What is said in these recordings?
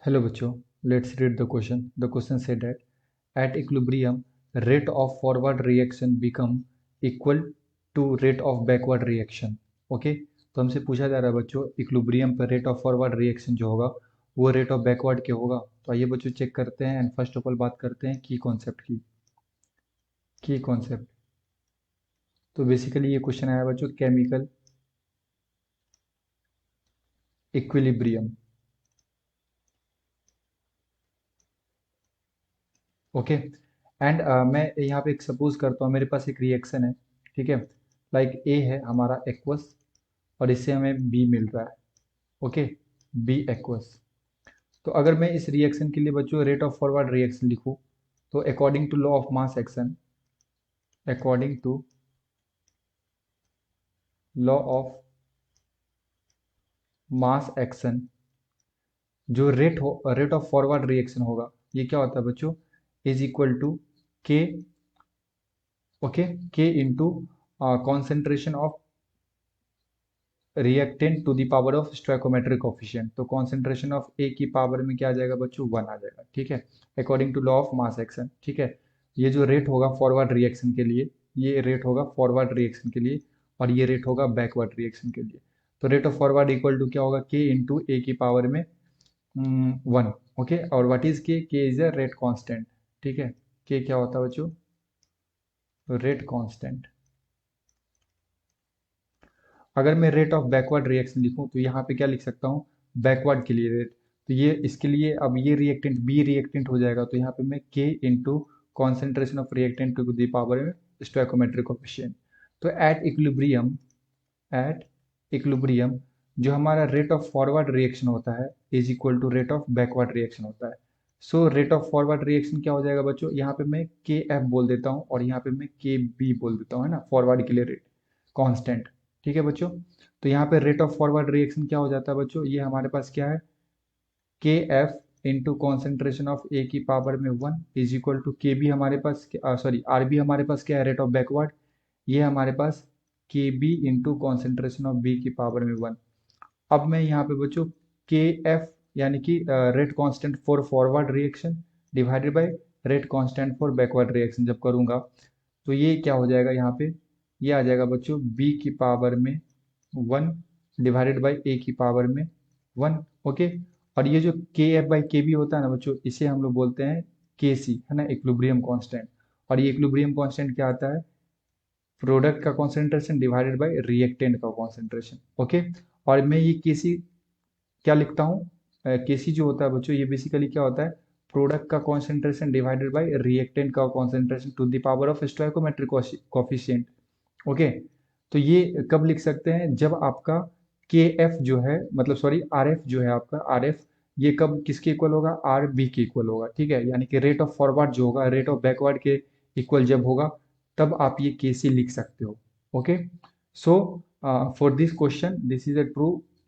Hello बच्चों, let's read the question. The question said that at equilibrium, rate of forward reaction become equal to rate of backward reaction. Okay तो हमसे पूछा जा रहा है बच्चों इक्विलिब्रियम पर रेट ऑफ फॉरवर्ड रिएक्शन जो होगा वो रेट ऑफ बैकवर्ड क्या होगा। तो आइए बच्चों चेक करते हैं एंड फर्स्ट ऑफ ऑल बात करते हैं की कॉन्सेप्ट। तो बेसिकली ये क्वेश्चन आया बच्चों केमिकल इक्विलिब्रियम। ओके एंड मैं यहाँ पे एक सपोज करता हूँ मेरे पास एक रिएक्शन है, ठीक है। लाइक ए है हमारा एक्वस और इससे हमें बी मिल रहा है। Okay B aqueous. तो अगर मैं इस रिएक्शन के लिए बच्चों रेट ऑफ फॉरवर्ड रिएक्शन लिखूँ तो according to law of mass action, according to law of mass action जो रेट ऑफ फॉरवर्ड रिएक्शन होगा ये क्या होता है बच्चों is equal to k. Okay k into concentration of reactant to the power of stoichiometric coefficient. तो concentration of A की power में क्या आ जाएगा बच्चों 1 आ जाएगा, ठीक है, according to law of mass action. ठीक है ये जो रेट होगा फॉरवर्ड रिएक्शन के लिए, ये रेट होगा फॉरवर्ड रिएक्शन के लिए और ये रेट होगा बैकवर्ड रिएक्शन के लिए। तो rate of forward equal to क्या होगा के इंटू ए की पावर में 1। ओके और व्हाट इज के इज अ रेट कांस्टेंट। ठीक है के क्या होता है बच्चों रेट कांस्टेंट। अगर मैं रेट ऑफ बैकवर्ड रिएक्शन लिखूं तो यहाँ पे क्या लिख सकता हूँ बैकवर्ड के लिए रेट। तो ये इसके लिए अब ये रिएक्टेंट बी रिएक्टेंट हो जाएगा तो यहाँ पे मैं k into concentration of reactant to the power में स्टोइकोमेट्रिक कोफिशिएंट। तो एट इक्विलिब्रियम जो हमारा रेट ऑफ फॉरवर्ड रिएक्शन होता है is equal to rate of backward reaction होता है। So rate of forward reaction क्या हो जाएगा बच्चों, यहाँ पे मैं के एफ बोल देता हूँ और यहाँ पे मैं के बी बोल देता हूँ, है ना, फॉरवर्ड के लिए रेट कांस्टेंट। ठीक है बच्चों तो यहाँ पे रेट ऑफ फॉरवर्ड रिएक्शन क्या हो जाता है बच्चों, ये हमारे पास क्या है के F into concentration of A की पावर में 1 इज इक्वल टू के बी हमारे पास सॉरी आर बी हमारे पास क्या है रेट ऑफ बैकवर्ड, ये हमारे पास k B into concentration of B की पावर में 1। अब मैं यहाँ पे बच्चों के एफ यानी कि rate constant for forward reaction divided by rate constant for backward reaction जब करूँगा तो ये क्या हो जाएगा यहाँ पे, ये आ जाएगा बच्चों बी की पावर में 1 डिवाइडेड बाय ए की पावर में 1। ओके और ये जो के एफ बाई के बी होता है ना बच्चों इसे हम लोग बोलते हैं के सी, है ना, इक्विलिब्रियम कांस्टेंट। और ये इक्विलिब्रियम कांस्टेंट क्या आता है प्रोडक्ट का कॉन्सेंट्रेशन डिवाइडेड बाय रिएक्टेंट का कॉन्सेंट्रेशन। ओके और मैं ये केसी क्या लिखता हूँ, केसी जो होता है बच्चों ये बेसिकली क्या होता है प्रोडक्ट का कॉन्सेंट्रेशन डिवाइडेड बाय रिएक्टेंट का concentration to the power of stoichiometric coefficient. Okay तो ये कब लिख सकते हैं जब आपका के एफ जो है मतलब सॉरी आर एफ जो है आपका आर एफ ये कब किसके इक्वल होगा आर बी के इक्वल होगा। ठीक है यानी कि रेट ऑफ फॉरवर्ड जो होगा रेट ऑफ बैकवर्ड के इक्वल जब होगा तब आप ये के सी लिख सकते हो। Okay so for this question this is a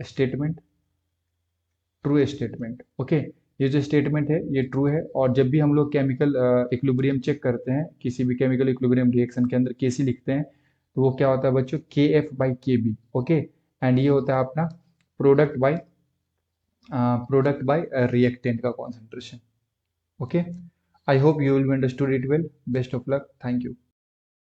statement true statement. Okay ये जो स्टेटमेंट है ये ट्रू है और जब भी हम लोग केमिकल इक्विलिब्रियम चेक करते हैं किसी भी केमिकल इक्विलिब्रियम रिएक्शन के अंदर केसी लिखते हैं तो वो क्या होता है बच्चों के एफ बाई के बी। ओके एंड ये होता है अपना प्रोडक्ट बाय रिएक्टेंट का concentration. Okay I hope you will understood it well. Best of luck, thank you.